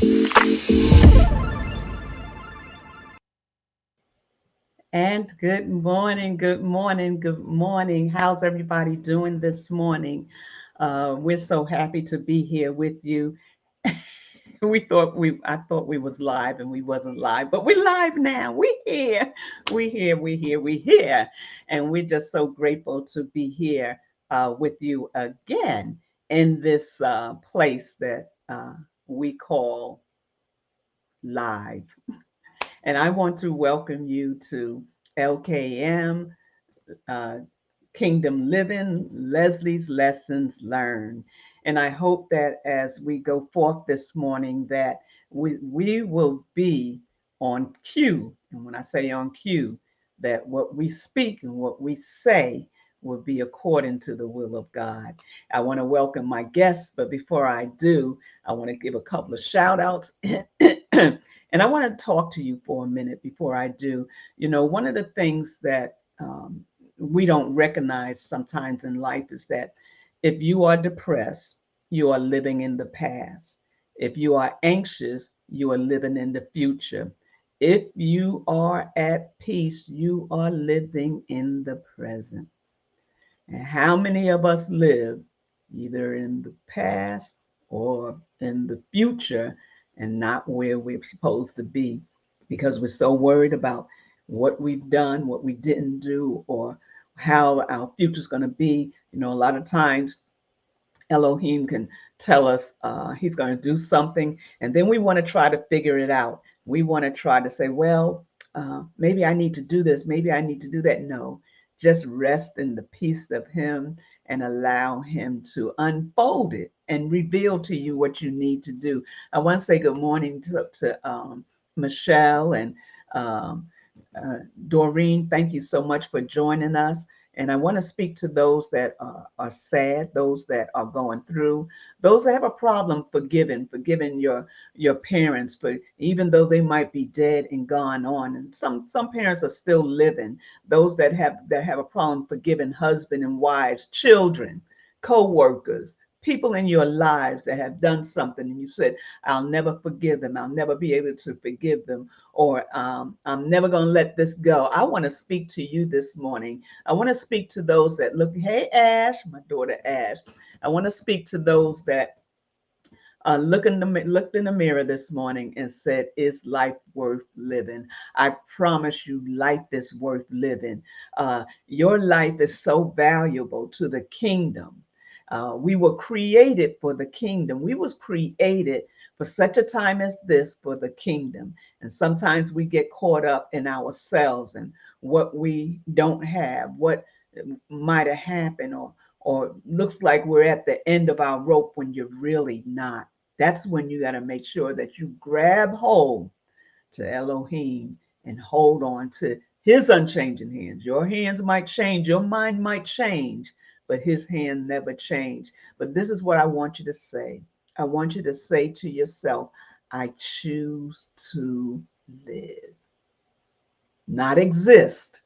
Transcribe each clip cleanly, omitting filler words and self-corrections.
And good morning, good morning, good morning. How's everybody doing this morning? We're so happy to be here with you. I thought we was live and we wasn't live, but we're live now. We here, and we're just so grateful to be here with you again in this place that we call live. And I want to welcome you to LKM, uh, Kingdom Living, Leslie's Lessons Learned. And I hope that as we go forth this morning, that we will be on cue. And when I say on cue, that what we speak and what we say will be according to the will of God. I want to welcome my guests, but before I do, I want to give a couple of shout outs. And I want to talk to you for a minute before I do. One of the things that we don't recognize sometimes in life is that if you are depressed, you are living in the past. If you are anxious, you are living in the future. If you are at peace, you are living in the present. And how many of us live either in the past or in the future and not where we're supposed to be because we're so worried about what we've done, what we didn't do, or how our future's going to be? A lot of times Elohim can tell us he's going to do something, and then we want to try to figure it out. We want to try to say, well, maybe I need to do this, maybe I need to do that. No, just rest in the peace of him and allow him to unfold it and reveal to you what you need to do. I want to say good morning to Michelle and um, Doreen. Thank you so much for joining us. And I want to speak to those that are sad, those that are going through, those that have a problem forgiving your parents, for even though they might be dead and gone on. And some parents are still living. Those that have a problem forgiving husband and wives, children, co-workers, people in your lives that have done something, and you said, "I'll never forgive them. I'll never be able to forgive them," or "I'm never going to let this go." I want to speak to you this morning. I want to speak to those that look, hey, Ash, my daughter Ash. I want to speak to those that looked in the mirror this morning and said, "Is life worth living?" I promise you, life is worth living. Your life is so valuable to the kingdom. We were created for the kingdom. We was created for such a time as this for the kingdom. And sometimes we get caught up in ourselves and what we don't have, what might have happened, or looks like we're at the end of our rope when you're really not. That's when you got to make sure that you grab hold to Elohim and hold on to his unchanging hands. Your hands might change, your mind might change, but his hand never changed. But this is what I want you to say. I want you to say to yourself, I choose to live, not exist.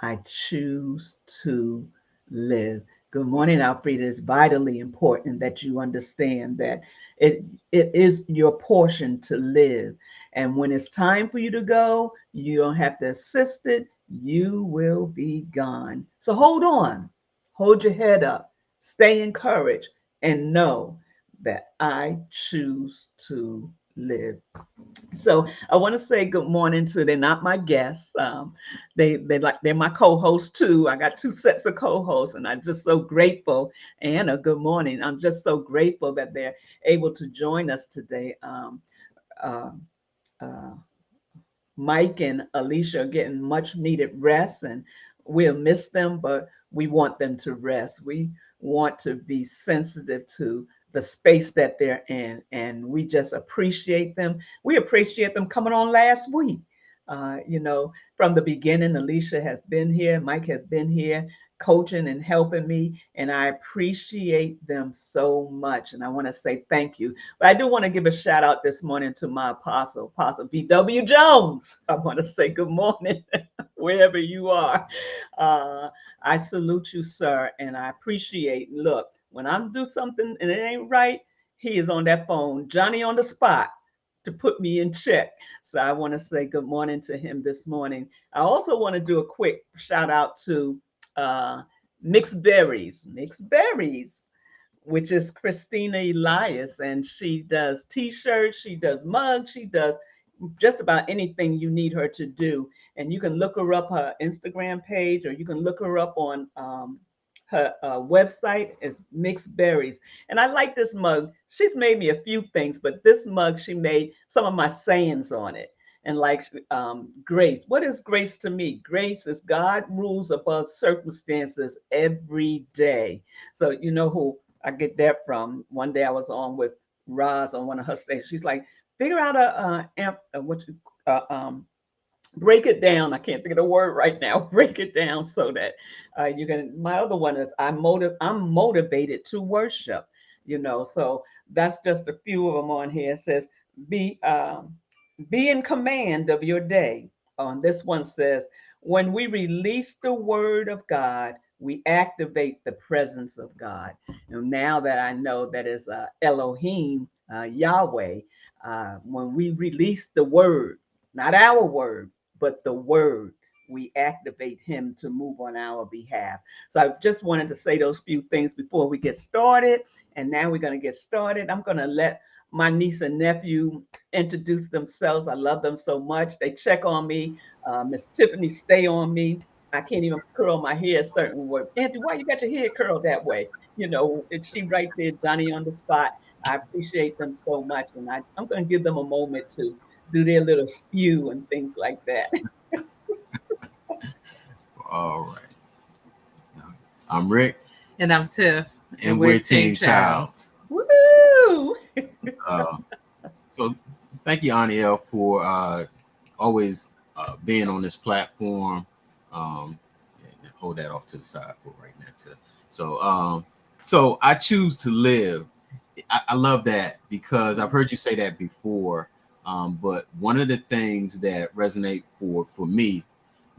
I choose to live. Good morning, Alfreda. It's vitally important that you understand that it is your portion to live. And when it's time for you to go, you don't have to assist it. You will be gone. So hold on, hold your head up, stay encouraged, and know that I choose to live. So I want to say good morning to, they're not my guests. They're my co-hosts too. I got two sets of co-hosts, and I'm just so grateful. Anna, good morning. I'm just so grateful that they're able to join us today. Uh, uh, Mike and Alicia are getting much needed rest, and we'll miss them, but we want them to rest. We want to be sensitive to the space that they're in, and we just appreciate them. We appreciate them coming on last week. From the beginning, Alicia has been here, Mike has been here, coaching and helping me, and I appreciate them so much. And I want to say thank you. But I do want to give a shout out this morning to my Apostle V.W. Jones. I want to say good morning, wherever you are. I salute you, sir, and I appreciate. Look, when I'm do something and it ain't right, he is on that phone, Johnny on the spot. to put me in check. So I want to say good morning to him this morning. I also want to do a quick shout out to uh, Mixed Berries. Mixed Berries, which is Christina Elias, and she does t-shirts, she does mugs, she does just about anything you need her to do. And you can look her up, her Instagram page, or you can look her up on her website is Mixed Berries. And I like this mug. She's made me a few things, but this mug, she made some of my sayings on it. And like grace, what is grace to me? Grace is God rules above circumstances every day. So you know who I get that from. One day I was on with Roz on one of her stations. She's like, figure out what you break it down. I can't think of the word right now. Break it down so that you can. My other one is I'm motivated to worship. So that's just a few of them on here. It says be be in command of your day. On this one says when we release the word of God, we activate the presence of God. And now that I know that is Elohim, Yahweh, when we release the word, not our word, but the word, we activate him to move on our behalf. So I just wanted to say those few things before we get started. And now we're going to get started. I'm going to let my niece and nephew introduce themselves. I love them so much. They check on me. Miss Tiffany stay on me. I can't even curl my hair a certain way. Auntie, why you got your hair curled that way? And she right there, Johnny on the spot. I appreciate them so much. And I'm going to give them a moment to do their little spew and things like that. All right. I'm Rick. And I'm Tiff. And we're Team Child. Woo! Uh, so thank you, Aniel, for always being on this platform. Hold that off to the side for right now, Tiff. So I choose to live. I love that because I've heard you say that before. But one of the things that resonate for me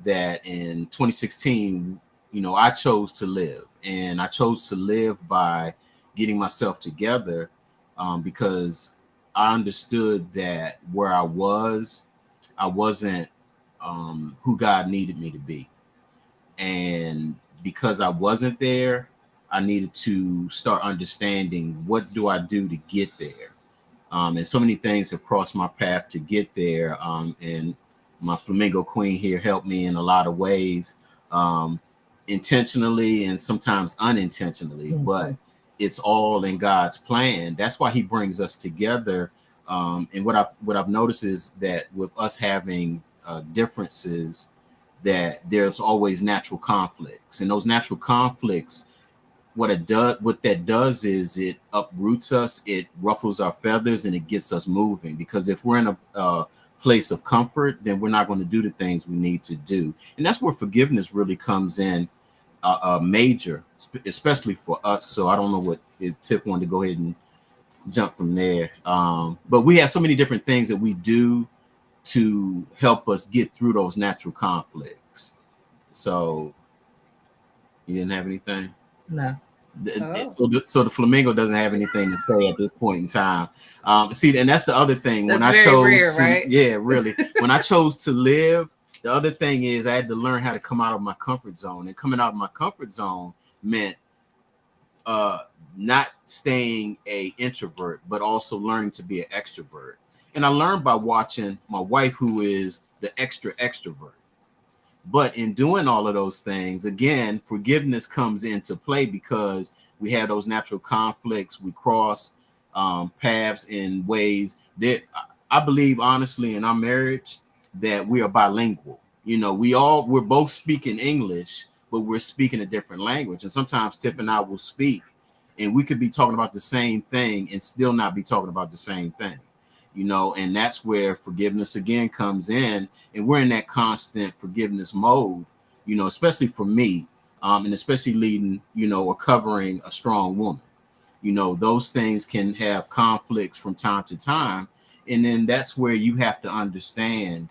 that in 2016, I chose to live, and I chose to live by getting myself together because I understood that where I wasn't who God needed me to be. And because I wasn't there, I needed to start understanding what do I do to get there. And so many things have crossed my path to get there. And my Flamingo Queen here helped me in a lot of ways, intentionally and sometimes unintentionally, but it's all in God's plan. That's why he brings us together. And what I've noticed is that with us having differences, that there's always natural conflicts, and those natural conflicts, what that does is it uproots us, it ruffles our feathers, and it gets us moving. Because if we're in a place of comfort, then we're not going to do the things we need to do. And that's where forgiveness really comes in major, especially for us. So I don't know what if Tiff wanted to go ahead and jump from there. But we have so many different things that we do to help us get through those natural conflicts. So you didn't have anything? No. So the Flamingo doesn't have anything to say at this point in time. See, and that's the other thing. That's when I very chose rare, to, right? yeah, really. When I chose to live, the other thing is I had to learn how to come out of my comfort zone. And coming out of my comfort zone meant not staying a introvert, but also learning to be an extrovert. And I learned by watching my wife, who is the extrovert. But in doing all of those things, again, forgiveness comes into play because we have those natural conflicts. We cross paths in ways that I believe, honestly, in our marriage, that we are bilingual. We're both speaking English, but we're speaking a different language. And sometimes Tiff and I will speak, and we could be talking about the same thing and still not be talking about the same thing. And that's where forgiveness again comes in, and we're in that constant forgiveness mode, especially for me, and especially leading, or covering a strong woman. Those things can have conflicts from time to time, and then that's where you have to understand,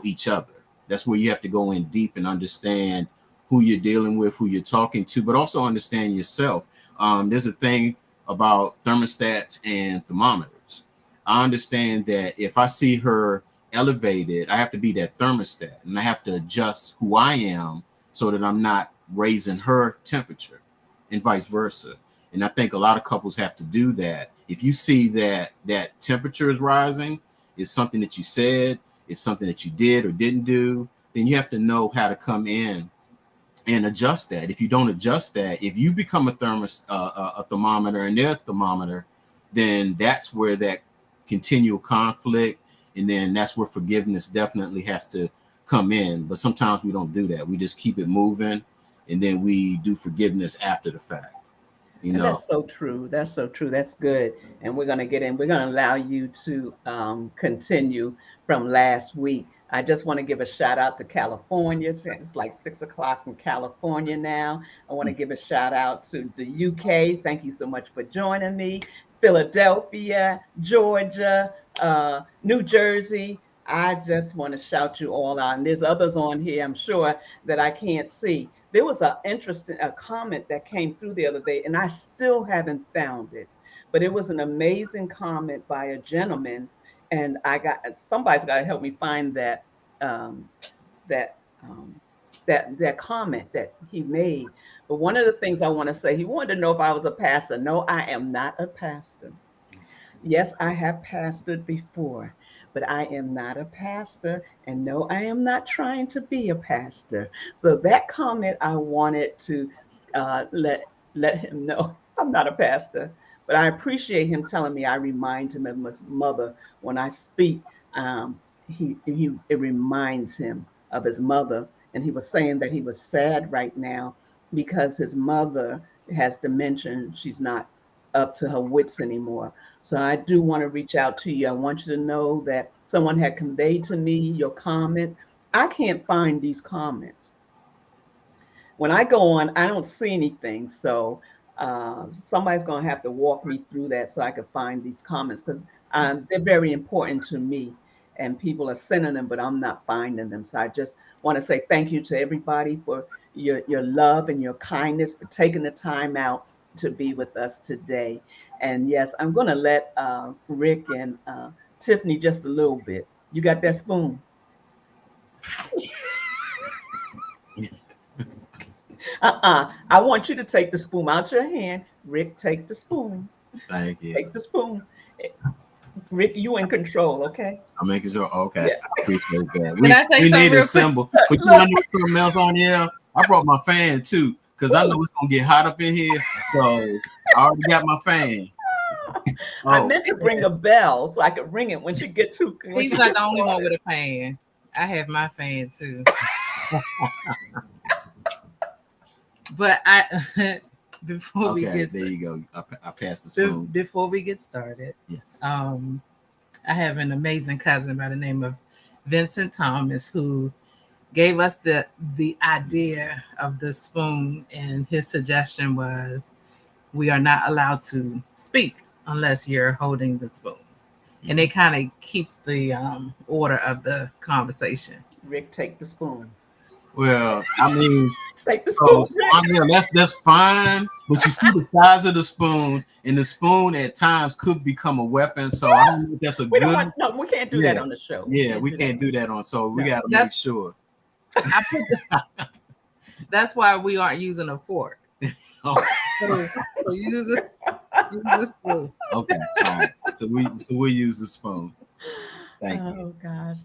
each other. That's where you have to go in deep and understand who you're dealing with, who you're talking to, but also understand yourself. There's a thing about thermostats and thermometers. I understand that if I see her elevated, I have to be that thermostat and I have to adjust who I am so that I'm not raising her temperature and vice versa. And I think a lot of couples have to do that. If you see that that temperature is rising, it's something that you said, it's something that you did or didn't do, then you have to know how to come in and adjust that. If you don't adjust that, if you become a thermometer and their thermometer, then that's where that continual conflict, and then that's where forgiveness definitely has to come in. But sometimes we don't do that. We just keep it moving, and then we do forgiveness after the fact. You And know. that's so true. That's so true. That's good. And we're going to get in. We're going to allow you to continue from last week. I just want to give a shout out to California. It's like 6 o'clock in California now. I want to give a shout out to the UK. Thank you so much for joining me. Philadelphia, Georgia, New Jersey. I just want to shout you all out. And there's others on here, I'm sure, that I can't see. There was an interesting a comment that came through the other day, and I still haven't found it. But it was an amazing comment by a gentleman, and I got somebody's got to help me find um, that um, that comment that he made. But one of the things I want to say, he wanted to know if I was a pastor. No, I am not a pastor. Yes, I have pastored before, but I am not a pastor. And no, I am not trying to be a pastor. So that comment, I wanted to let him know I'm not a pastor. But I appreciate him telling me I remind him of his mother when I speak. It reminds him of his mother. And he was saying that he was sad right now because his mother has dementia. She's not up to her wits anymore. So I do want to reach out to you. I want you to know that someone had conveyed to me your comments. I can't find these comments. When I go on, I don't see anything. So somebody's going to have to walk me through that so I can find these comments because they're very important to me. And people are sending them, but I'm not finding them. So I just want to say thank you to everybody for your love and your kindness for taking the time out to be with us today. And yes, I'm going to let Rick and Tiffany just a little bit. You got that spoon? I want you to take the spoon out your hand. Rick, take the spoon. Thank you. Take the spoon. Rick, you in control, okay? I'm making sure. Okay, Yeah. I appreciate that. Can I say We something need a real quick? symbol. But you Look, want to know something else on here? I brought my fan too because I know it's gonna get hot up in here. So I already got my fan. I Oh, meant to bring a bell so I could ring it when she get to when He's she not gets the only one started. with a fan. I have my fan too. But I before we okay. get There you go. I passed the spoon. before we get started, Yes. I have an amazing cousin by the name of Vincent Thomas who gave us the idea of the spoon, and his suggestion was we are not allowed to speak unless you're holding the spoon. And it kind of keeps the order of the conversation. Rick, take the spoon. Well, I mean, Take the so, spoon, so Rick. yeah, that's fine. But you see the size of the spoon, and the spoon at times could become a weapon. So I don't know if that's a We don't good. want no, we can't do that Yeah, on the show. We yeah, can't we do that can't on the do show. that on. So we No. got to make That's sure. I put that's why we aren't using a fork. Oh, So use the spoon. okay, all right. So we use the spoon. Thank you. Oh gosh.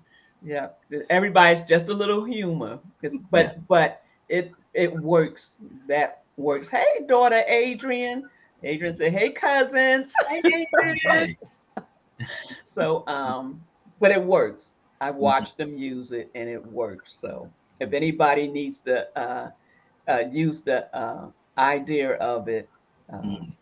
Yeah. Everybody's just a little humor. Yeah. But it works. That works. Hey, daughter Adrian. Adrian said, hey cousins. Hey. So but it works. I watched them use it and it works. So if anybody needs to use the idea of it, Mhm.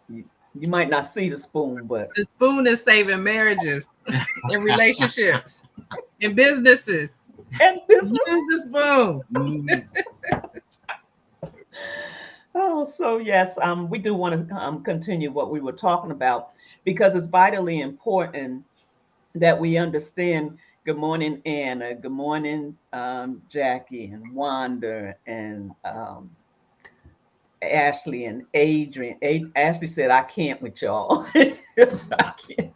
um, you might not see the spoon, but The spoon is saving marriages and relationships and businesses. and business. Use the spoon. Mhm. Oh, so yes, we do want to continue what we were talking about because it's vitally important that we understand. Good morning, Anna. Good morning, Jackie and Wanda and Ashley and Adrian. Ashley said, "I can't with y'all. I can't."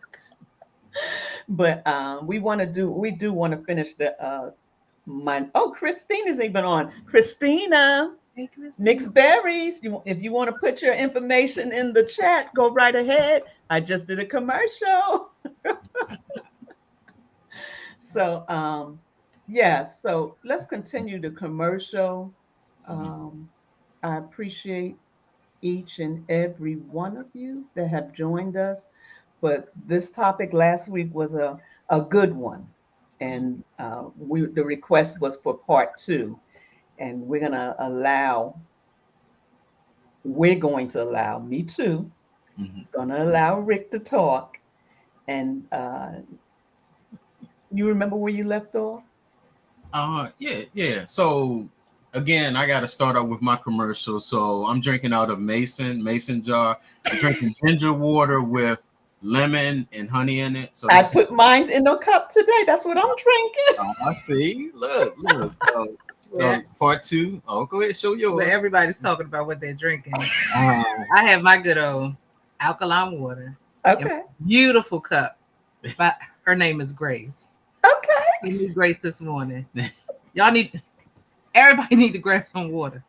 But we do want to finish the oh, Christina's even on. Christina, Hey, Christine. mixed berries. If you want to put your information in the chat, go right ahead. I just did a commercial. So yeah, so let's continue the commercial. Mhm. Um, I appreciate each and every one of you that have joined us. But this topic last week was a good one. And the request was for part two. And we're going to allow me too. Mhm. It's going to allow Rick to talk. And you remember where you left off? Yeah, yeah. So again, I got to start out with my commercial. So I'm drinking out of mason jar. I'm drinking ginger water with lemon and honey in it. So I this, put mine in a cup today. That's what I'm drinking. I see. Look. So Yeah, part two. Oh, go ahead, show but yours. everybody's talking about what they're drinking. Uh, I have my good old alkaline water in Okay. a beautiful cup. But her name is Grace. Okay. We need Grace this morning. Y'all need everybody need to grab some water.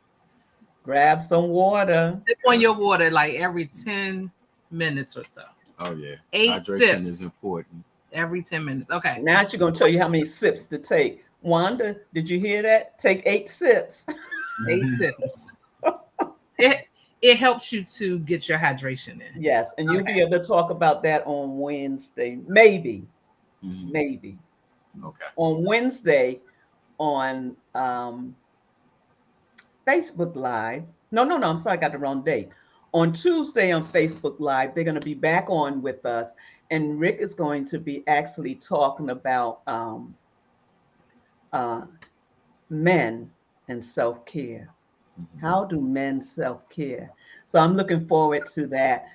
Grab some water. Sip on your water like every 10 minutes or so. oh yeah, 8 hydration is sips important. every 10 minutes. Okay. Now she's going to tell you how many sips to take. Wanda, did you hear that? Take 8 sips. 8 sips. It helps you to get your hydration in. Yes, and you'll Okay. be able to talk about that on Wednesday. Maybe, Mhm. maybe. Okay. On Wednesday on Facebook Live. No. I'm sorry, I got the wrong date. On Tuesday on Facebook Live, they're going to be back on with us, and Rick is going to be actually talking about uh, men and self care. Mhm. How do men self care? So I'm looking forward to that,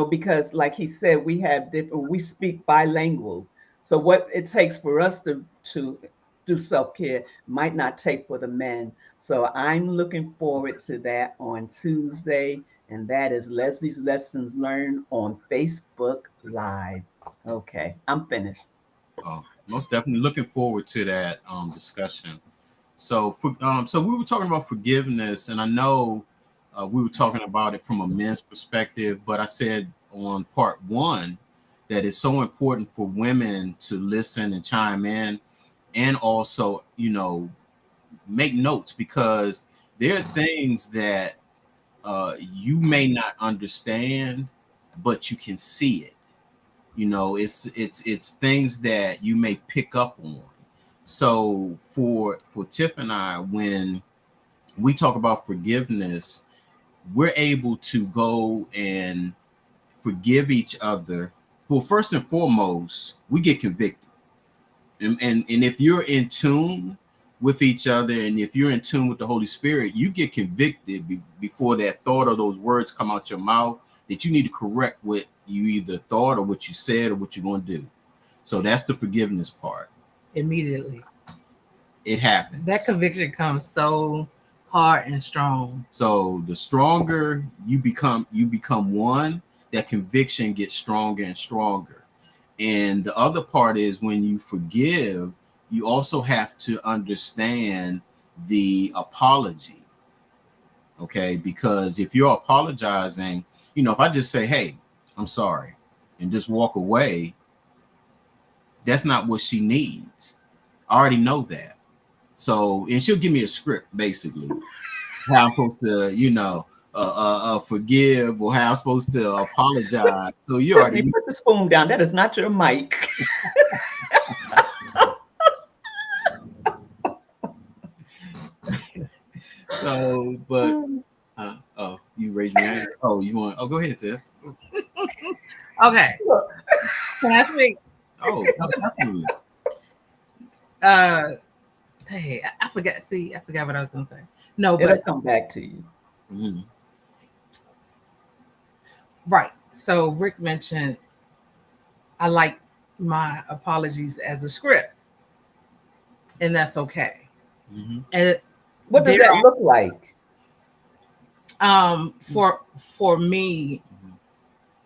because like he said, we speak bilingual. So what it takes for us to do self care might not take for the men. So I'm looking forward to that on Tuesday, and that is Leslie's Lessons Learned on Facebook Live. Okay, I'm finished. Most definitely looking forward to that discussion. So we were talking about forgiveness, and I know we were talking about it from a men's perspective, but I said on part one that it's so important for women to listen and chime in, and also, make notes because there are things that you may not understand, but you can see it. It's things that you may pick up on. So for Tiff and I, when we talk about forgiveness, we're able to go and forgive each other. Well, first and foremost, we get convicted. And if you're in tune with each other, and if you're in tune with the Holy Spirit, you get convicted before that thought or those words come out your mouth, that you need to correct what you either thought or what you said or what you're going to do. So that's the forgiveness part. Immediately. It That happens. conviction comes so hard and strong. So the stronger you become one, that conviction gets stronger and stronger. And the other part is when you forgive, you also have to understand the apology. Okay. Because if you're apologizing, if I just say, hey, I'm sorry, and just walk away, that's not what she needs. I already know that. So, and she'll give me a script basically how I'm supposed to, forgive or how I'm supposed to apologize. So you Tiffany, already put the spoon down. That is not your mic. so, but you raising your hand? Oh, you want? Oh, go ahead, Tiff. Okay. Can I speak? Oh, most definitely. Uh, hey, I forgot. See, I forgot what I was gonna say. No, It'll but come back to you. Mhm. right. So Rick mentioned I like my apologies as a script, and that's okay. Mhm. And What does there that look like? For me, Mhm.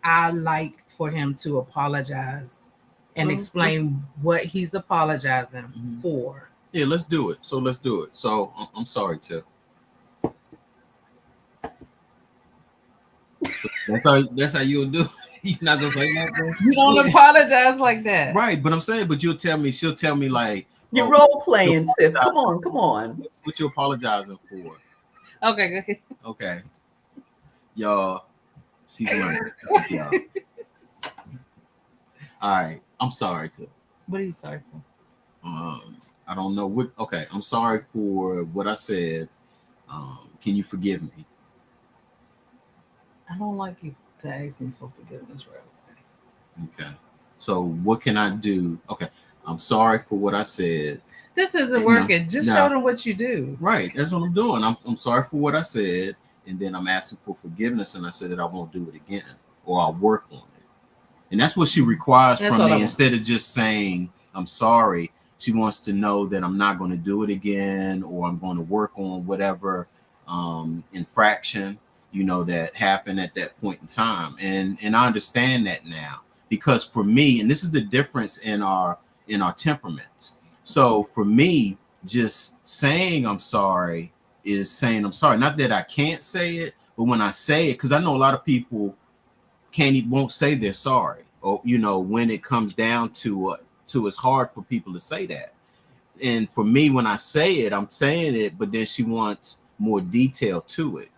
I like for him to apologize and Well, let's. explain what he's apologizing Mhm. for. Yeah, let's do it. So let's do it. So I'm sorry, Tip. So that's how you'll do it. You're not gonna say nothing. You don't apologize like that. Right, but I'm saying, but you'll tell me, she'll tell me like, You're oh, role you playing, Tiff. apologize, Come on, come on. what you apologizing for? Okay, okay. Okay, y'all, she's learning. Thank y'all. All right, I'm sorry to. What are you sorry for? I don't know what. Okay, I'm sorry for what I said. Can you forgive me? I don't like you to ask me for forgiveness right Okay. So what can I do? Okay, I'm sorry for what I said. This isn't No, working. Just show no, them what you do. right. That's what I'm doing. I'm sorry for what I said, and then I'm asking for forgiveness, and I said that I won't do it again, or I'll work on it. And that's what she requires That's from all I me. want. Instead of just saying I'm sorry, she wants to know that I'm not going to do it again, or I'm going to work on whatever infraction that happened at that point in time. And I understand that now, because for me, and this is the difference in our temperaments. So for me, just saying I'm sorry is saying I'm sorry. Not that I can't say it, but when I say it, because I know a lot of people won't say they're sorry, or when it comes down to it's hard for people to say that. And for me, when I say it, I'm saying it, but then she wants more detail to it.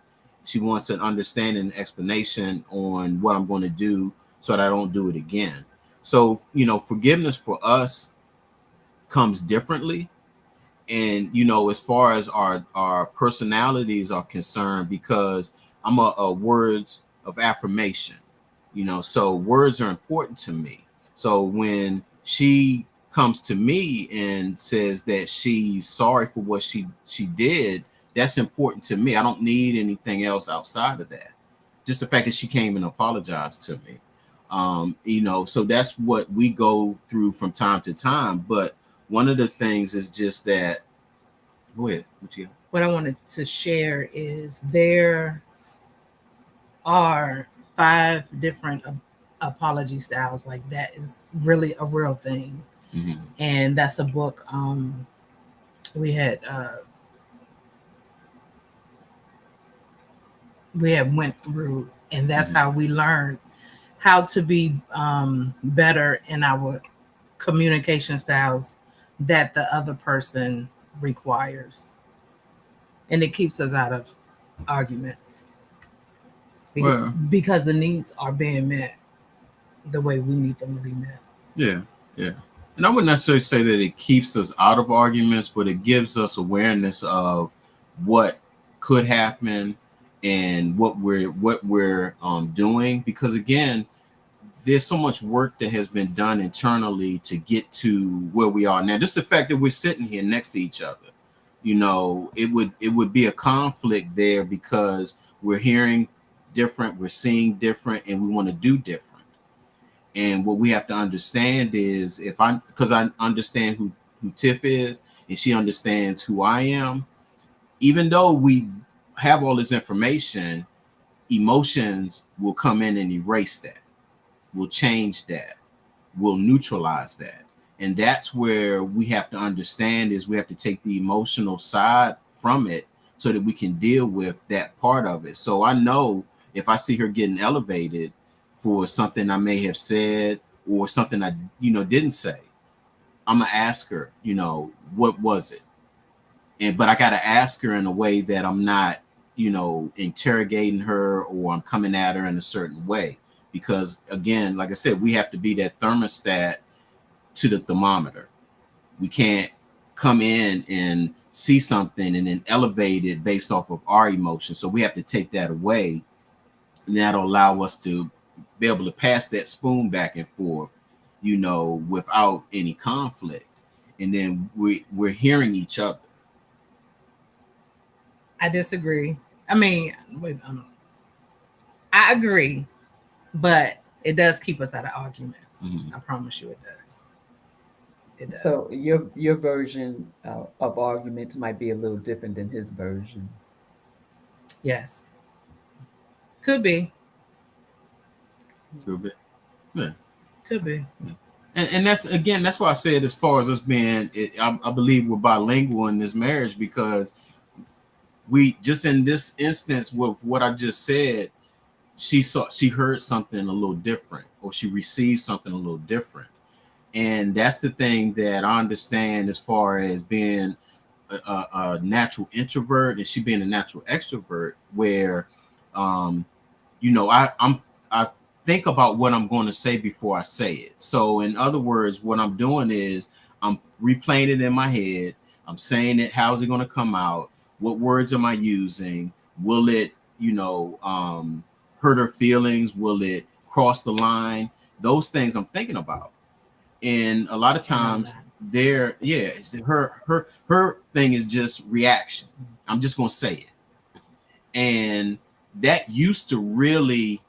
She wants an understanding and explanation on what I'm going to do so that I don't do it again. So forgiveness for us comes differently. And as far as our personalities are concerned, because I'm a words of affirmation, so words are important to me. So when she comes to me and says that she's sorry for what she did, that's important to me. I don't need anything else outside of that. Just the fact that she came and apologized to me. So that's what we go through from time to time. But one of the things is just that. Go ahead. What you got? What I wanted to share is there are 5 different apology styles. Like that is really a real thing, Mm-hmm. and that's a book. We had we had went through, and that's Mm-hmm. how we learned how to be better in our communication styles that the other person requires, and it keeps us out of arguments Well, because the needs are being met the way we need them to be met. yeah, yeah. And I wouldn't necessarily say that it keeps us out of arguments, but it gives us awareness of what could happen and what we're doing. Because again, there's so much work that has been done internally to get to where we are now. Just the fact that we're sitting here next to each other, it would be a conflict there because we're hearing different, we're seeing different, and we want to do different. And what we have to understand is, because I understand who Tiff is, and she understands who I am. Even though we have all this information, emotions will come in and erase that, will change that, will neutralize that. And that's where we have to understand is we have to take the emotional side from it so that we can deal with that part of it. So I know if I see her getting elevated for something I may have said or something I didn't say, I'm gonna ask her, what was it? But I gotta ask her in a way that I'm not, interrogating her or I'm coming at her in a certain way. Because again, like I said, we have to be that thermostat to the thermometer. We can't come in and see something and then elevate it based off of our emotions. So we have to take that away, and that'll allow us to be able to pass that spoon back and forth, without any conflict. And then we're hearing each other. I disagree. I mean, wait, I agree, but it does keep us out of arguments. Mhm. I promise you, it does. It does. So your version of arguments might be a little different than his version. Yes. Could be. Could be. Yeah. Could be. And that's again, that's why I said as far as us being, I believe we're bilingual in this marriage because we just in this instance with what I just said, she heard something a little different or she received something a little different, and that's the thing that I understand as far as being a natural introvert and she being a natural extrovert, where um, I think about what I'm going to say before I say it. So in other words, what I'm doing is I'm replaying it in my head. I'm saying it. How's it going to come out? What words am I using? Will it, hurt her feelings? Will it cross the line? Those things I'm thinking about. And a lot of I love times that. yeah, her thing is just reaction. I'm just going to say it. And that used to really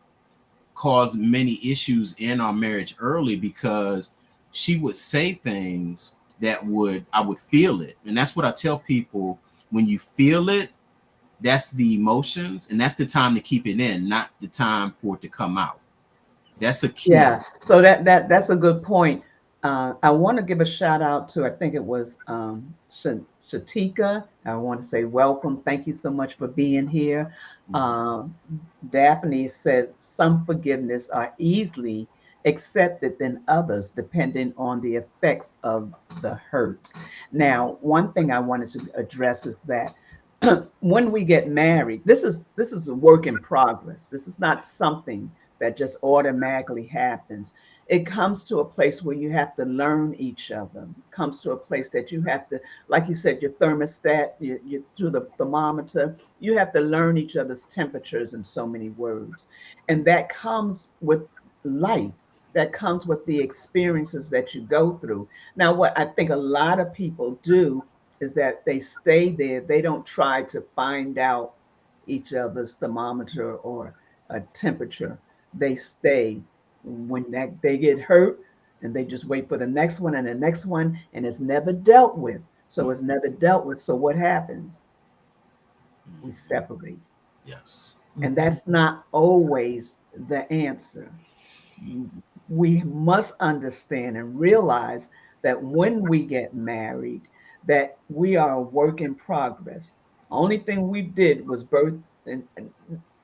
caused many issues in our marriage early because she would say things that would I would feel it. And that's what I tell people, when you feel it, that's the emotions and that's the time to keep it in, not the time for it to come out. That's a key. Yeah, so that's a good point. I want to give a shout out to, I think it was Shatika. I want to say welcome. Thank you so much for being here. Mhm. Um, Daphne said some forgiveness are easily accepted than others, depending on the effects of the hurt. Now, one thing I wanted to address is that when we get married, this is a work in progress. This is not something that just automatically happens. It comes to a place where you have to learn each other. It comes to a place that you have to, like you said, your thermostat, you through the thermometer, you have to learn each other's temperatures in so many words. And that comes with life. That comes with the experiences that you go through. Now, what I think a lot of people do is that they stay there. They don't try to find out each other's thermometer or a temperature. They stay when that they get hurt and they just wait for the next one and the next one, and it's never dealt with. So it's never dealt with. So what happens? We separate. Yes. And Mhm. that's not always the answer. We must understand and realize that when we get married, that we are a work in progress. Only thing we did was birth, and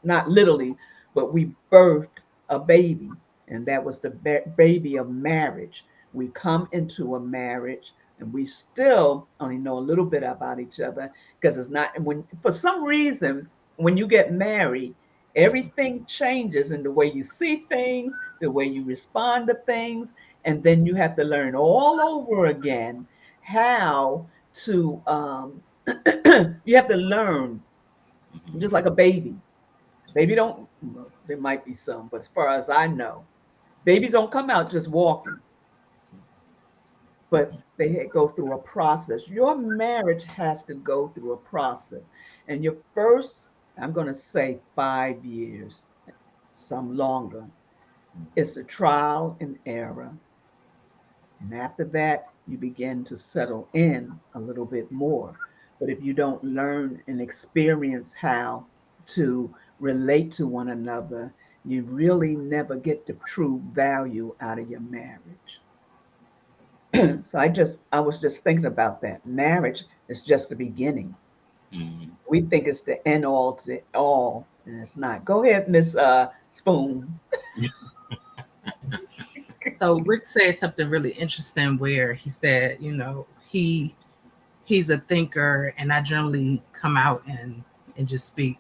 not literally, but we birthed a baby, and that was the baby of marriage. We come into a marriage, and we still only know a little bit about each other because it's not when for some reason when you get married, everything changes in the way you see things, the way you respond to things, and then you have to learn all over again how to. You have to learn Mhm. just like a baby. Baby don't. Well, there might be some, but as far as I know, babies don't come out just walking, but they go through a process. Your marriage has to go through a process, and your first, I'm going to say 5 years, some longer, is the trial and error. And after that, you begin to settle in a little bit more. But if you don't learn and experience how to relate to one another, you really never get the true value out of your marriage. So I was just thinking about that. Marriage is just the beginning. Mhm. We think it's the end all to all, and it's not. Go ahead, Miss Spoon. So Rick said something really interesting where he said, he's a thinker, and I generally come out and just speak.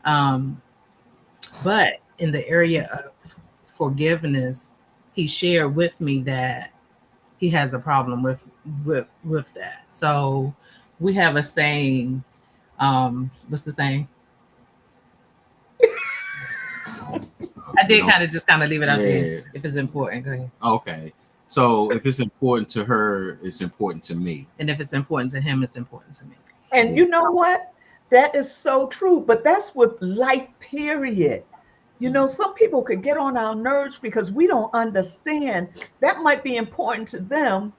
Um, but in the area of forgiveness, he shared with me that he has a problem with that. So we have a saying. What's the saying? I You did know, kind of leave it up there. yeah. If it's important, go ahead. Okay. So if it's important to her, it's important to me. And if it's important to him, it's important to me. And Mhm. you know what? That is so true. But that's with life, period. Some people could get on our nerves because we don't understand. That might be important to them.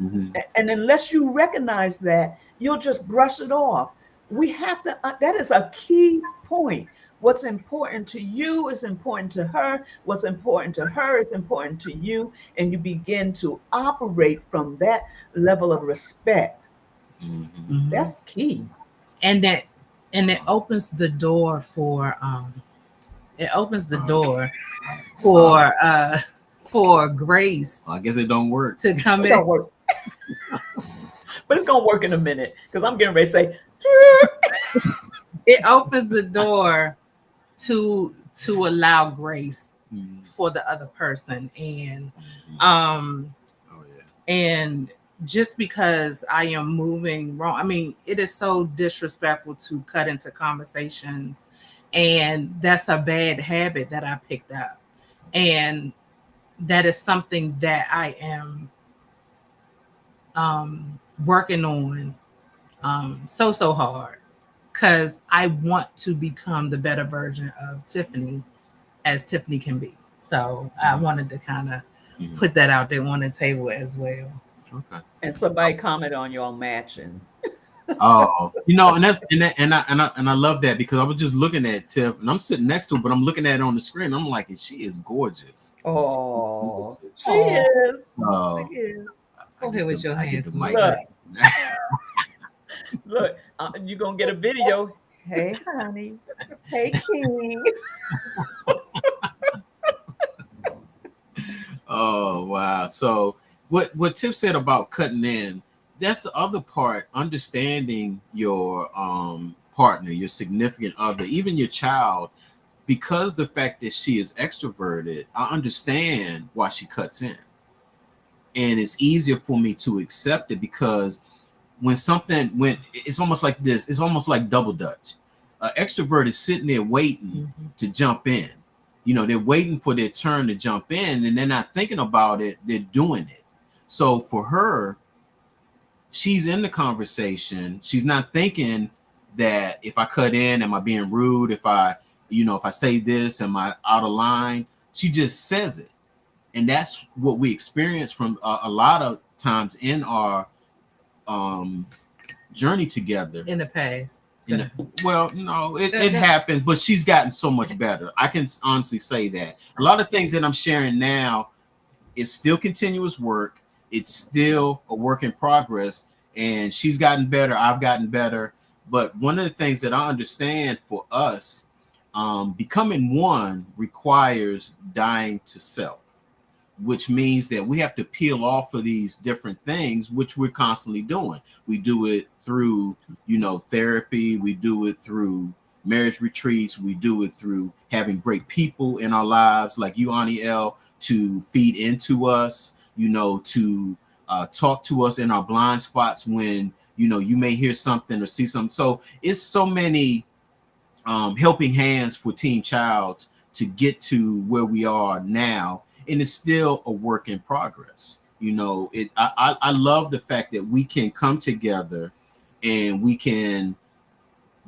Mhm. And unless you recognize that, you'll just brush it off. We have to, that is a key point. What's important to you is important to her. What's important to her is important to you. And you begin to operate from that level of respect. Mm-hmm. Mhm. That's key. And that and it Wow. opens the door for it opens the Uh, door uh, for for grace I guess it don't work. to come It in. don't work, but it's gonna work in a minute because I'm getting ready to say, It opens the door to allow grace Mm-hmm. for the other person, and Mm-hmm. um Oh yeah. and just because I am moving wrong, I mean, it is so disrespectful to cut into conversations, and that's a bad habit that I picked up, and that is something that I am working on so hard, because I want to become the better version of Tiffany as Tiffany can be. So I wanted to kind of Mm-hmm. put that out there on the table as well. Okay. and somebody comment on y'all matching. Oh, you know, and that's and I love that because I was just looking at Tiff and I'm sitting next to her, but I'm looking at her on the screen. I'm like, she is gorgeous. She is Oh, she gorgeous. Oh, is. She So is. go ahead with your I get hands, the Miss mic Look, Ray. back. look, you're gonna get a video. Hey, honey. Hey, King. Oh wow. So what Tiff said about cutting in, that's the other part, understanding your partner, your significant other, even your child, because the fact that she is extroverted, I understand why she cuts in. And it's easier for me to accept it because when it's almost like this, it's almost like double dutch. Extrovert is sitting there waiting Mhm. to jump in. You know, they're waiting for their turn to jump in, and they're not thinking about it, they're doing it. So for her, she's in the conversation, she's not thinking that if I cut in, am I being rude, if I, you know, if I say this, am I out of line. She just says it. And that's what we experience from a lot of times in our um journey together. In the past. In a, well, no, it That- happens, but she's gotten so much better. I can honestly say that a lot of things that I'm sharing now is still continuous work. It's still a work in progress, and she's gotten better. I've gotten better. But one of the things that I understand for us, becoming one requires dying to self, which means that we have to peel off of these different things, which we're constantly doing. We do it through, you know, therapy. We do it through marriage retreats. We do it through having great people in our lives, like you, Ani L, to feed into us, you know, to talk to us in our blind spots when, you know, you may hear something or see something. So it's so many helping hands for Team Childs to get to where we are now, and it's still a work in progress. You know, I love the fact that we can come together and we can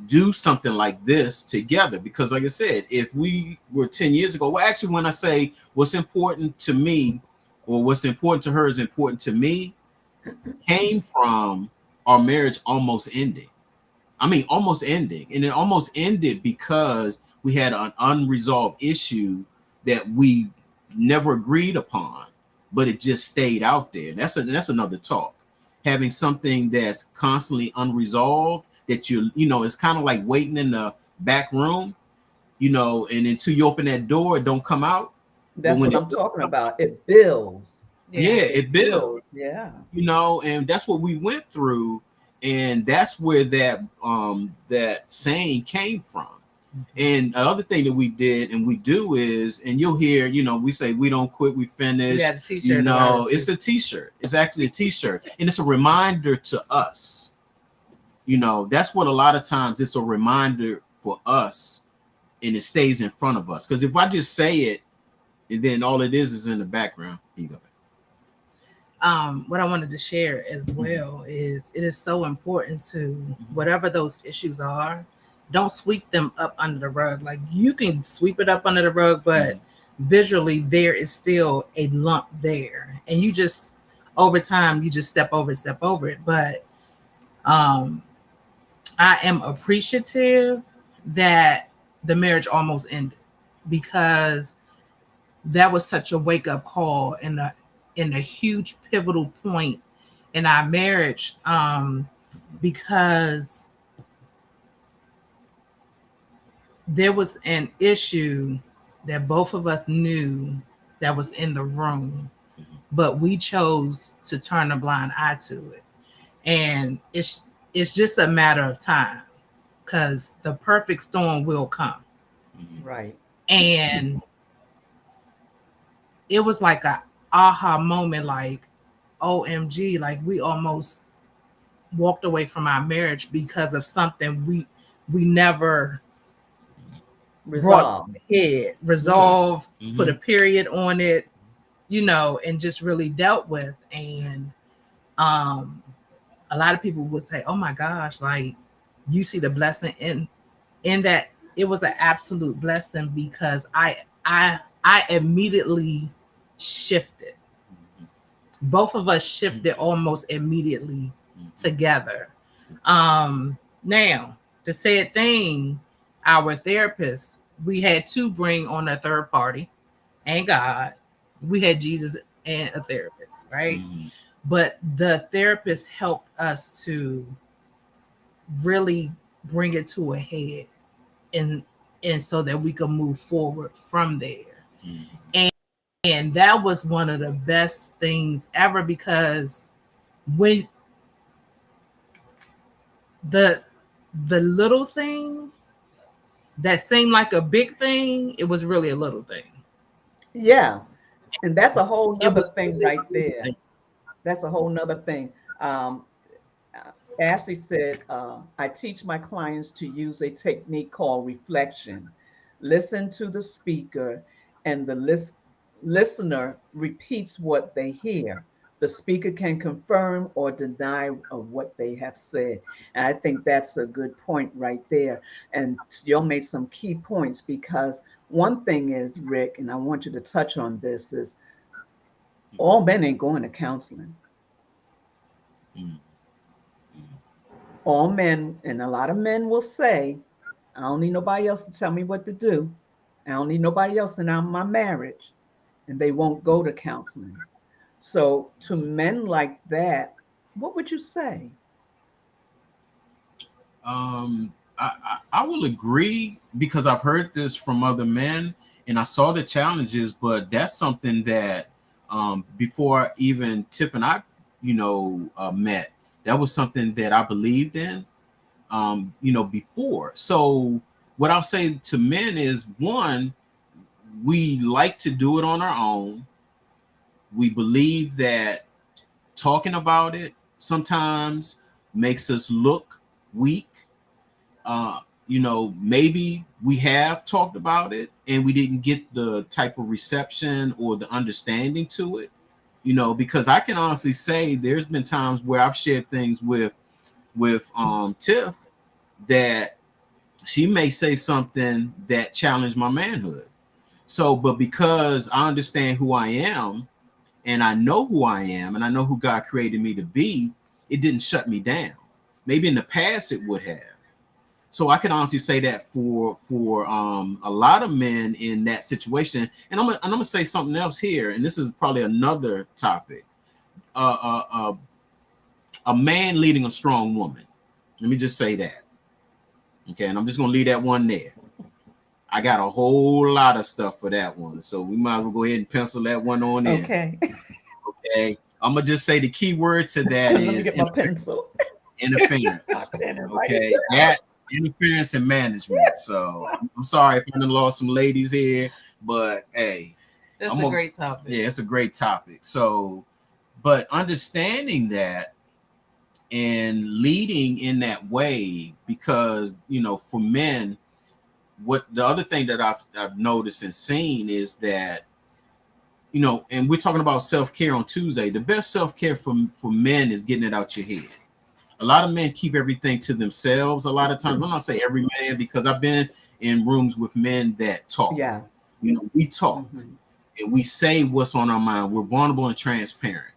do something like this together because, like I said, if we were 10 years ago, well, actually, when I say what's important to me or what's important to her is important to me, came from our marriage almost ending. I mean, almost ending. And it almost ended because we had an unresolved issue that we never agreed upon, but it just stayed out there. That's another talk. Having something that's constantly unresolved that you know, it's kind of like waiting in the back room, you know, and until you open that door, it don't come out. But That's when what it I'm does talking come out, about. It builds. yeah. yeah, It it builds, builds. Yeah. you know, and that's what we went through, and that's where that saying came from. And another thing that we did and we do is, and you'll hear, you know, we say we don't quit, we We finish. got a You t-shirt about it know, too. it's a t-shirt. It's actually a t-shirt, and it's a reminder to us. You know, that's what a lot of times it's a reminder for us, and it stays in front of us. Because if I just say it, and then all it is in the background. Here you go. What I wanted to share as well is it is so important to, whatever those issues are, don't sweep them up under the rug. Like, you can sweep it up under the rug, but visually there is still a lump there, and you just, over time, you just step over it. But um I am appreciative that the marriage almost ended because that was such a wake up call and a huge pivotal point in our marriage, because there was an issue that both of us knew that was in the room, but we chose to turn a blind eye to it. And it's just a matter of time because the perfect storm will come. Right. And it was like a aha moment, like OMG, like we almost walked away from our marriage because of something we never brought to Resolve. the head, Okay. resolved, put a Mm-hmm. period on it, and just really dealt with. And um a lot of people would say, "Oh my gosh, like you see the blessing in that." It was an absolute blessing because I immediately shifted. Both of us shifted almost immediately together. Now, the said thing, our therapist, we had to bring on a third party and God. We had Jesus and a therapist, right? Mm-hmm. But the therapist helped us to really bring it to a head, and so that we could move forward from there. And that was one of the best things ever because when the the little thing that seemed like a big thing, it was really a little thing. Yeah. And that's a whole It nother was thing really right a little there. thing. That's a whole nother thing. Ashley said, I teach my clients to use a technique called reflection. Listen to the speaker, and the listener repeats what they hear. The speaker can confirm or deny of what they have said. And I think that's a good point right there. And you made some key points because one thing is, Rick, and I want you to touch on this, is all men ain't going to counseling. Mm-hmm. All men, and a lot of men will say, I don't need nobody else to tell me what to do. I don't need nobody else in my marriage. And they won't go to counseling. So, to men like that, what would you say? I will agree because I've heard this from other men and I saw the challenges, but that's something that before even Tiff and I, met, that was something that I believed in, before. So what I'll say to men is one, we like to do it on our own. We believe that talking about it sometimes makes us look weak. Maybe we have talked about it and we didn't get the type of reception or the understanding to it, because I can honestly say there's been times where I've shared things with Tiff that she may say something that challenged my manhood. So, but because I understand who I am and I know who I am and I know who God created me to be, it didn't shut me down. Maybe in the past it would have. So I can honestly say that for a lot of men in that situation. And I'm gonna say something else here, and this is probably another topic. Uh, uh, uh, a man leading a strong woman. Let me just say that. Okay, and I'm just gonna leave that one there. I got a whole lot of stuff for that one, so we might as well go ahead and pencil that one on in. Okay. Okay, I'm gonna just say the key word to that Let me is get my pencil, my interference. pen, and write it Okay, that interference in management. So I'm sorry if I done lost some ladies here, but hey, That's I'm a a great topic. yeah, it's a great topic. So, but understanding that and leading in that way, because for men, what the other thing that I've noticed and seen is that and we're talking about self care on Tuesday. The best self care for men is getting it out your head. A lot of men keep everything to themselves. A lot of times, I'm not say every man because I've been in rooms with men that down. talk. Yeah. We talk Hmm. and we say what's on our mind. We're vulnerable and transparent.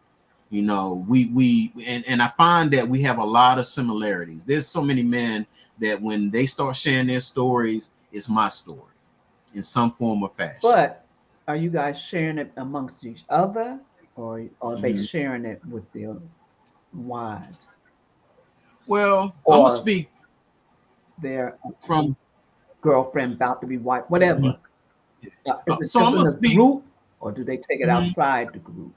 And I find that we have a lot of similarities. There's so many men that when they start sharing their stories, it's my story in some form or fashion. But are you guys sharing it amongst each other, or are they Mhm. sharing it with their wives Well, I'm gonna or speak their from. girlfriend, about to be wife, Mhm. whatever? Is it So just I'm in gonna a speak. group, or do they take it Mhm. outside the group?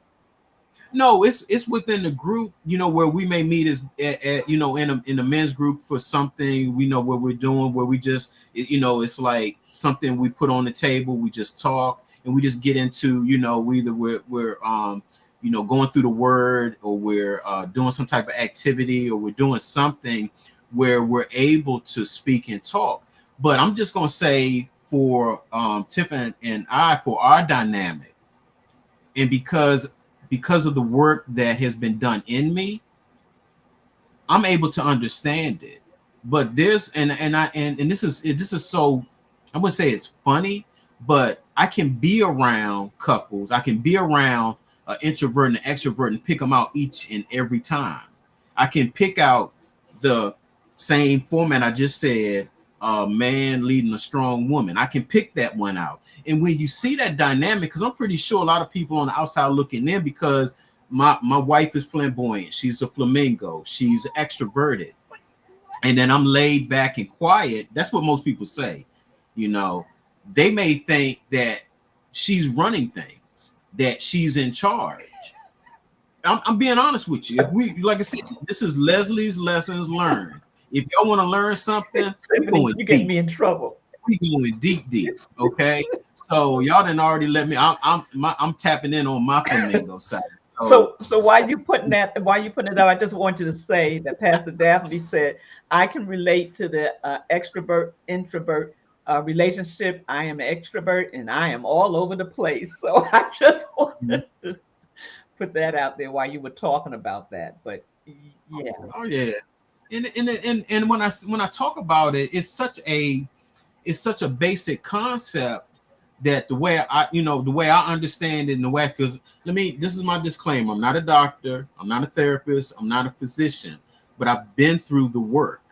No, it's within the group, where we may meet as in a men's group for something we know what we're doing, where we just it's like something we put on the table, we just talk and we just get into, either we're going through the word, or we're doing some type of activity, or we're doing something where we're able to speak and talk. But I'm just gonna say for Tiffany and I, for our dynamic, and because of the work that has been done in me, I'm able to understand it. But there's and this is so, I wouldn't say it's funny, but I can be around couples, I can be around an introvert and an extrovert and pick them out each and every time. I can pick out the same format I just said, a man leading a strong woman. I can pick that one out. And when you see that dynamic, because I'm pretty sure a lot of people on the outside looking in, because my wife is flamboyant, she's a flamingo, she's extroverted, and then I'm laid back and quiet. That's what most people say. You know, they may think that she's running things, that she's in charge. I'm being honest with you. If we, like I said, this is Leslie's lessons learned. If y'all want to learn something, we Tiffany, going you get deep. me in trouble. We going deep, deep. Okay. So y'all didn't already let me. I'm tapping in on my flamingo side. So So why you putting that? Why you putting it up? I just wanted to say that Pastor Daphne said I can relate to the extrovert introvert relationship. I am an extrovert and I am all over the place. So I just wanted to put that out there while you were talking about that. But yeah, oh yeah, and when I talk about it, it's such a basic concept, that the way I understand it, and the way, because this is my disclaimer: I'm not a doctor, I'm not a therapist, I'm not a physician, but I've been through the work,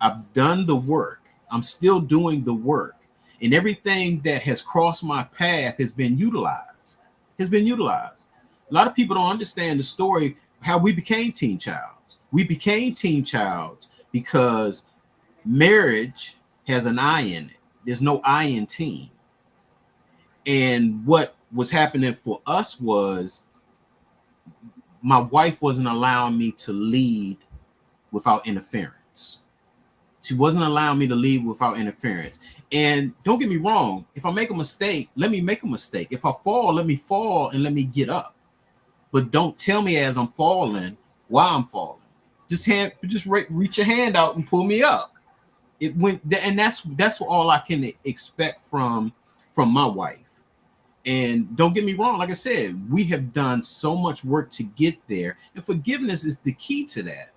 I've done the work, I'm still doing the work, and everything that has crossed my path has been utilized. A lot of people don't understand the story, how we became teen childs. We became teen childs because marriage has an I in it. There's no I in teen. And what was happening for us was, my wife wasn't allowing me to lead without interference. She wasn't allowing me to lead without interference. And don't get me wrong, if I make a mistake, let me make a mistake. If I fall, let me fall and let me get up. But don't tell me as I'm falling why I'm falling. Reach your hand out and pull me up. It went, and that's all I can expect from my wife. And don't get me wrong, like I said, we have done so much work to get there, and forgiveness is the key to that.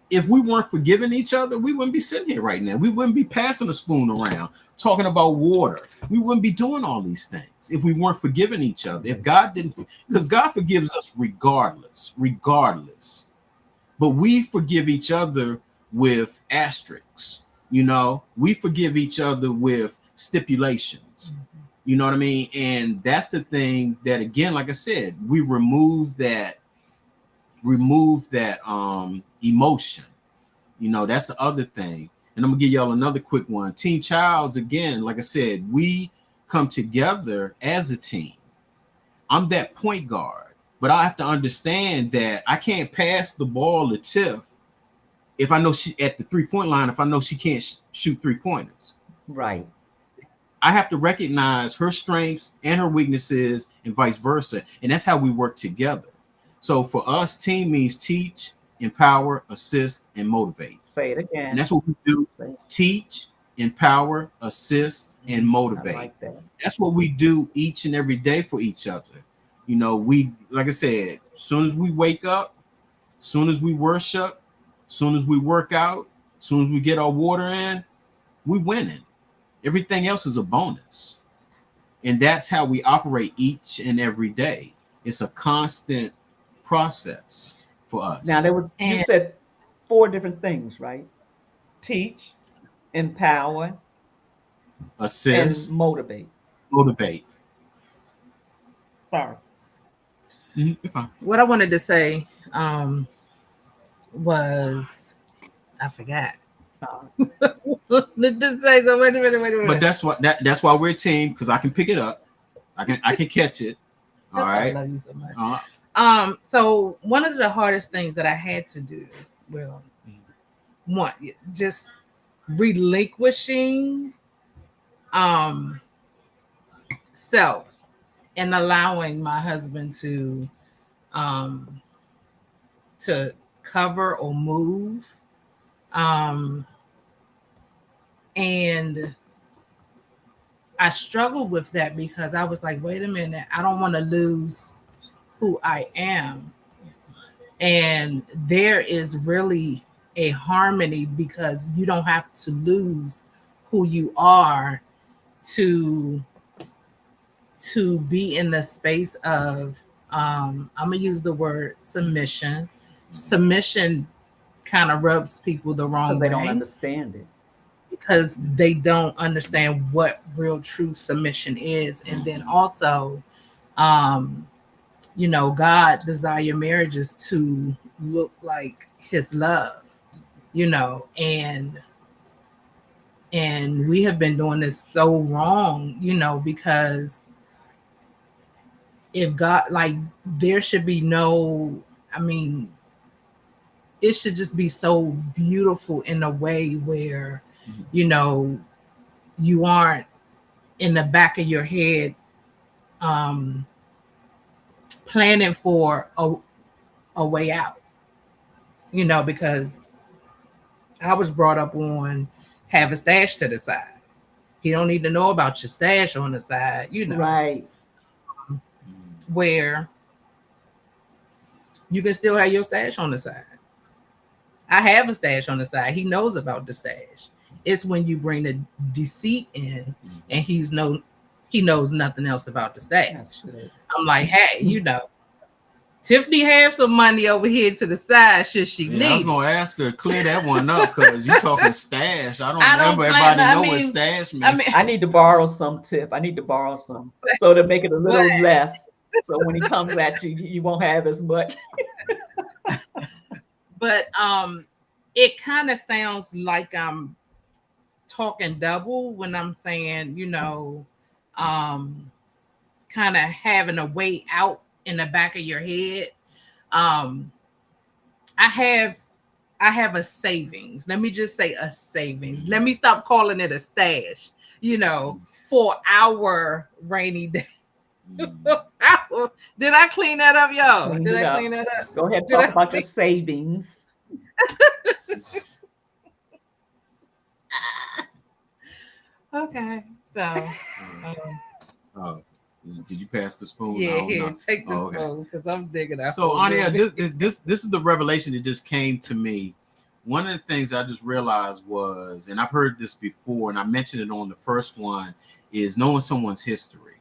If we weren't forgiving each other, we wouldn't be sitting here right now. We wouldn't be passing a spoon around talking about water. We wouldn't be doing all these things if we weren't forgiving each other. If God didn't, because God forgives us regardless. But we forgive each other with asterisks. We forgive each other with stipulations. You know what I mean? And that's the thing that, again, like I said, we remove that emotion. That's the other thing. And I'm gonna give y'all another quick one. Teen Childs, again, like I said, we come together as a team. I'm that point guard, but I have to understand that I can't pass the ball to Tiff if I know she at the 3-point line, if I know she can't shoot 3-pointers. right. I have to recognize her strengths and her weaknesses, and vice versa. And that's how we work together. So for us, team means teach, empower, assist, and motivate. Say it And again. that's what we do: Say it. teach, empower, assist, and I motivate. like that. That's what we do each and every day for each other. We, like I said, as soon as we wake up, as soon as we worship, as soon as we work out, as soon as we get our water in, we winning. Everything else is a bonus. And that's how we operate each and every day. It's a constant process for Now us. there was, you And said four different things, right? Teach, empower, and assist, motivate. motivate. Sorry. You're fine. What I wanted to say was I forgot. Sorry. Let's say so. Wait a But minute. that's why we're a team, because I can pick it up. I can catch it. All That's why I right. love you so much. Uh, So one of the hardest things that I had to do, well, one, just relinquishing um self and allowing my husband um to cover or move. Um and I struggled with that because I was like, wait a minute, I don't want to lose who I am. And there is really a harmony because you don't have to lose who you are to be in the space of I'm gonna use the word submission. Submission kind of rubs people the Because wrong they don't way understand it. because they don't understand what real true submission is. And then also um God desire marriages to look like his love, and we have been doing this so wrong, because if God, like, there should be no, I mean, it should just be so beautiful in a way where, you know, you aren't in the back of your head um planning for a way out, because I was brought up on have a stash to the side. He don't need to know about your stash on the side, Right. where you can still have your stash on the side. I have a stash on the side. He knows about the stash. It's when you bring the deceit in and he knows nothing else about the That's stash. it. I'm like, hey, Tiffany have some money over here to the side should she yeah, I was need it. gonna ask her clear that one up because you talking stash. I don't I don't remember plan. everybody I know what mean, stash I means. mean, I need to borrow some, Tiff. I need to borrow some so to make it a but little less. So when he comes at you, you won't have as much. but it kind of sounds like I'm talking double when I'm saying, um, kind of having a way out in the back of your head. Um, I have I have a savings. Let me just say a savings. Let me stop calling it a stash, for our rainy day. Did I clean that up, y'all? Cleaned Did it I clean up. that up? Go ahead, Did talk I about your clean- savings. Okay. So, um, Oh, did you pass the spoon? yeah, No, here, no. take this Oh, okay. phone because I'm digging out. So, Anya, this is the revelation that just came to me. One of the things I just realized was, and I've heard this before, and I mentioned it on the first one, is knowing someone's history.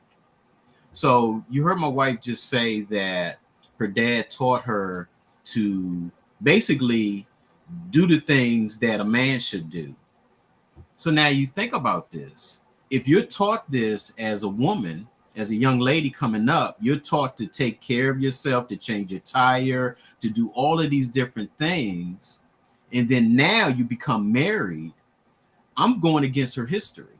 So you heard my wife just say that her dad taught her to basically do the things that a man should do. So now you think about this. If you're taught this as a woman, as a young lady coming up, you're taught to take care of yourself, to change your tire, to do all of these different things. And then now you become married. I'm going against her history.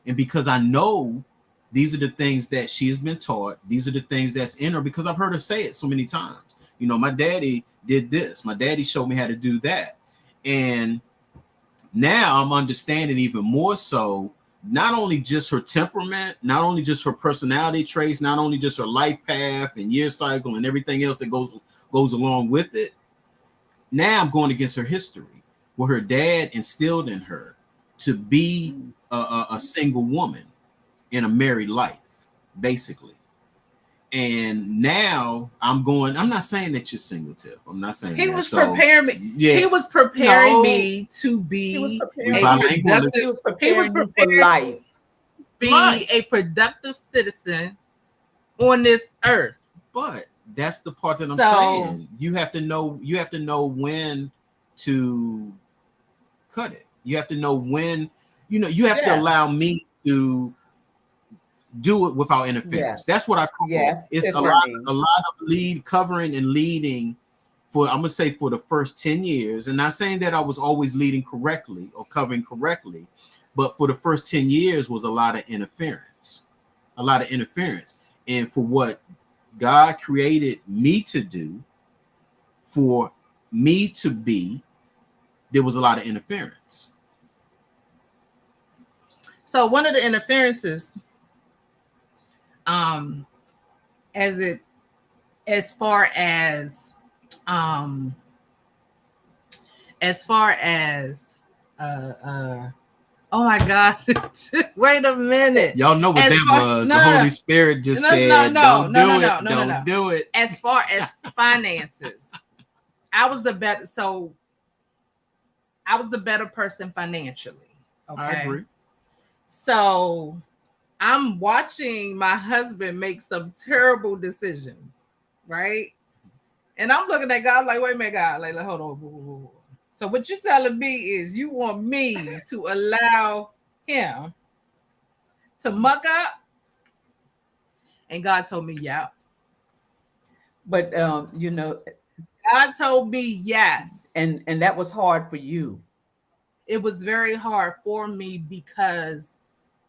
And because I know these are the things that she has been taught, these are the things that's in her because I've heard her say it so many times. My daddy did this, my daddy showed me how to do that. And now I'm understanding even more so, not only just her temperament, not only just her personality traits, not only just her life path and year cycle and everything else that goes along with it. Now I'm going against her history, what her dad instilled in her to be a single woman in a married life, basically. And now I'm not saying that you're single, Tip. I'm not saying he that. was So preparing me. yeah, He was preparing no, me to He was be we a preparing you. bilingual. He productive. was He was preparing you for preparing me life. to be Right. a productive citizen on this earth. But that's the part that I'm So saying. You have to know when to cut it. You have to know when, you have to Yeah. allow me to do it without Yeah. interference. That's what I call it. Yes, It's Tiffany. a lot of covering and leading for, I'm gonna say, for the first 10 years. And not saying that I was always leading correctly or covering correctly, but for the first 10 years was a lot of interference. A lot of interference. And for what God created me to do, for me to be, there was a lot of interference. So one of the interferences, um, as it as far um as oh my gosh, wait a minute. Y'all know what As that far was. no The no Holy Spirit just no no said, no don't no no do no it. no no Don't no. do it. As far as finances, I was the better. So I was the better person financially. I Okay. agree. So I'm watching my husband make some terrible decisions, right? And I'm looking at God like, wait a minute, God, like hold on. Whoa, whoa, whoa. So what you're telling me is you want me to allow him to muck up? And God told me, yeah. But you know, God told me yes. and that was hard for you. It was very hard for me because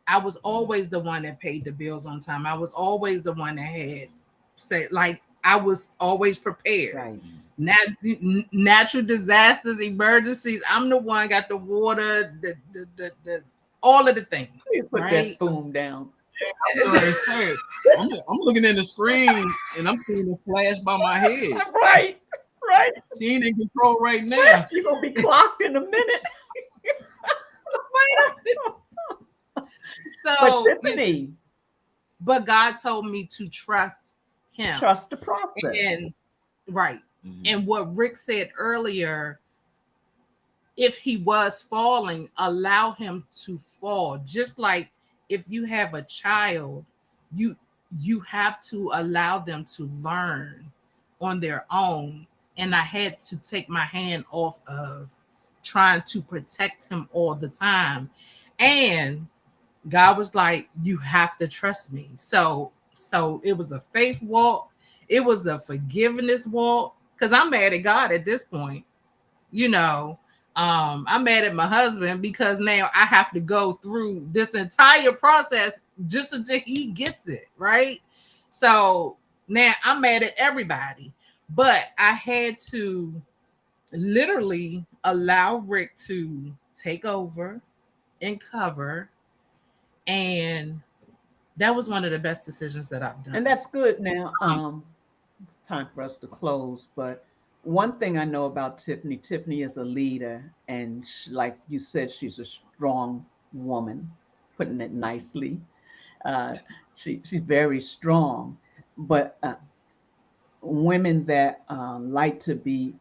I was always the one that paid the bills on time. I was always the one that had say like I was always prepared. Right. Natural disasters, emergencies. I'm the one got the water, the all of the things, You put that right? spoon down. I'm going to say, I'm looking at the screen and I'm seeing it flash by my head. Right. Right. She ain't in control right now. You're gonna be clocked in a minute. But So, Tiffany, but God told me to trust Him, trust the process. and right. Mhm. And what Rick said earlier, if he was falling, allow him to fall. Just like if you have a child, you you have to allow them to learn on their own. And I had to take my hand off of trying to protect him all the time. And God was like, you have to trust me. So it was a faith walk, it was a forgiveness walk. Because I'm mad at God at this point, you know. I'm mad at my husband because now I have to go through this entire process just until he gets it right. So now I'm mad at everybody, but I had to literally allow Rick to take over and cover, and that was one of the best decisions that I've done. And that's good now. Um, It's time for us to close. But one thing I know about Tiffany, Tiffany is a leader, and like you said, she's a strong woman, putting it nicely. Uh, she's very strong. But women that like to be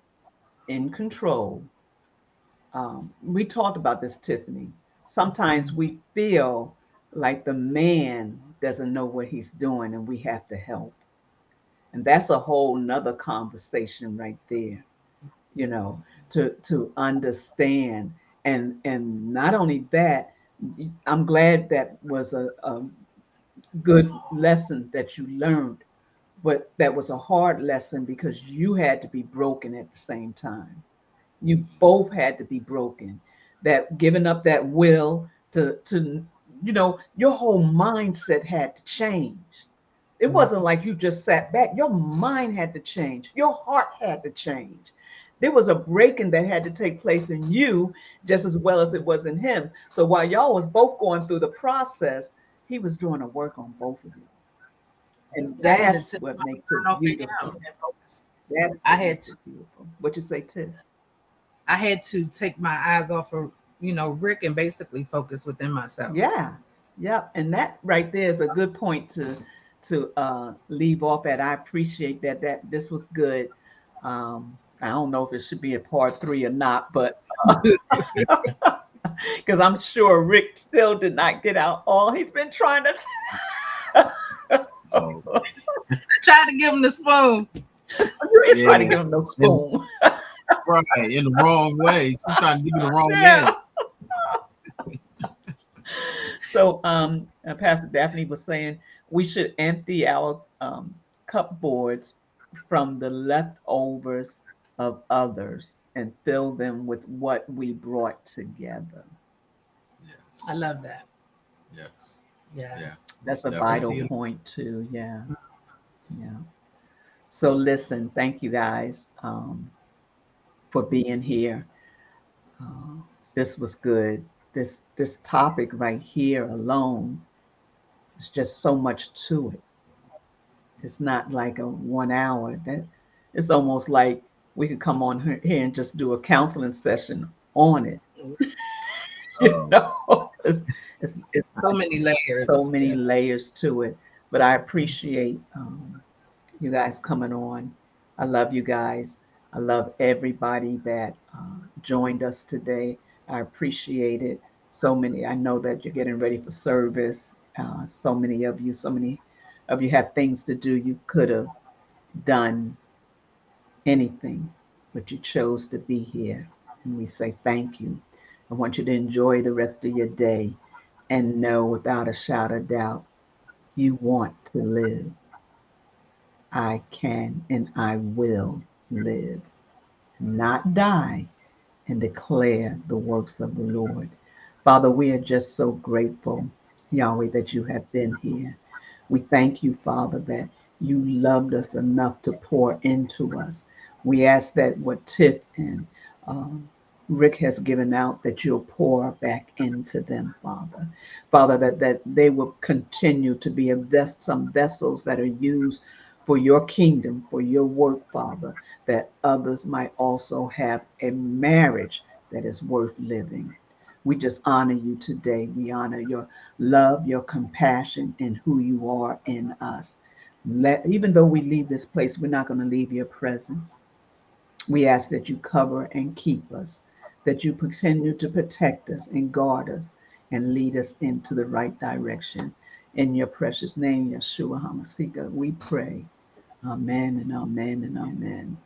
in control, we talked about this, Tiffany. Sometimes we feel like the man doesn't know what he's doing, and we have to help. And that's a whole nother conversation right there, you know, to understand. And not only that, I'm glad that was a good lesson that you learned, but that was a hard lesson because you had to be broken at the same time. You both had to be broken. That giving up that will to you know, your whole mindset had to change. It wasn't like you just sat back. Your mind had to change. Your heart had to change. There was a breaking that had to take place in you just as well as it was in him. So while y'all was both going through the process, he was doing a work on both of you. And I had to that's take what my makes it mind off of him beautiful. and focus. That's I what had makes to it beautiful. What you say, Tiff? I had to take my eyes off of, Rick, and basically focus within myself. Yeah, yep. And that right there is a good point to leave off at. I appreciate that this was good. I don't know if it should be a part three or not, but because I'm sure Rick still did not get out all he's been trying to. Oh, I tried to give him the spoon. You ain't trying to yeah. give him no spoon. Right. In the wrong way. She's trying to give you the wrong Yeah. end. So, Pastor Daphne was saying we should empty our cupboards from the leftovers of others and fill them with what we brought together. I Yes. love that. Yes. Yeah. Yes. That's Most a That's vital definitely. beautiful. point too. Yeah, yeah. So listen, thank you guys for being here. Uh, this was good. This topic right here alone is just so much to it. It's not like a 1 hour. That it's almost like we could come on here and just do a counseling session on it. You Oh, know, it's So many so layers. many Yes. layers to it. But I appreciate you guys coming on. I love you guys. I love everybody that joined us today. I appreciate it. So many. I know that you're getting ready for service. So many of you have things to do. You could have done anything, but you chose to be here. And we say thank you. I want you to enjoy the rest of your day and know without a shadow of doubt you want to live. I can and I will live, not die, and declare the works of the Lord. Father, we are just so grateful, Yahweh, that you have been here. We thank you, Father, that you loved us enough to pour into us. We ask that what Tiff and Rick has given out, that you'll pour back into them, Father. Father, that they will continue to be some vessels that are used for your kingdom, for your work, Father, that others might also have a marriage that is worth living. We just honor you today. We honor your love, your compassion, and who you are in us. Even though we leave this place, we're not going to leave your presence. We ask that you cover and keep us, that you continue to protect us and guard us and lead us into the right direction. In your precious name, Yeshua HaMashiach, we pray. Amen and amen and amen.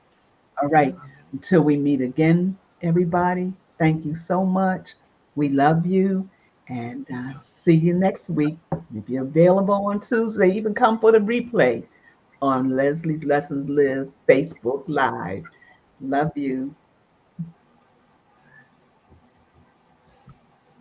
All right. Until we meet again, everybody, thank you so much. We love you and see you next week. If you're available on Tuesday, even come for the replay on Leslie's Lessons Live Facebook Live. Love you.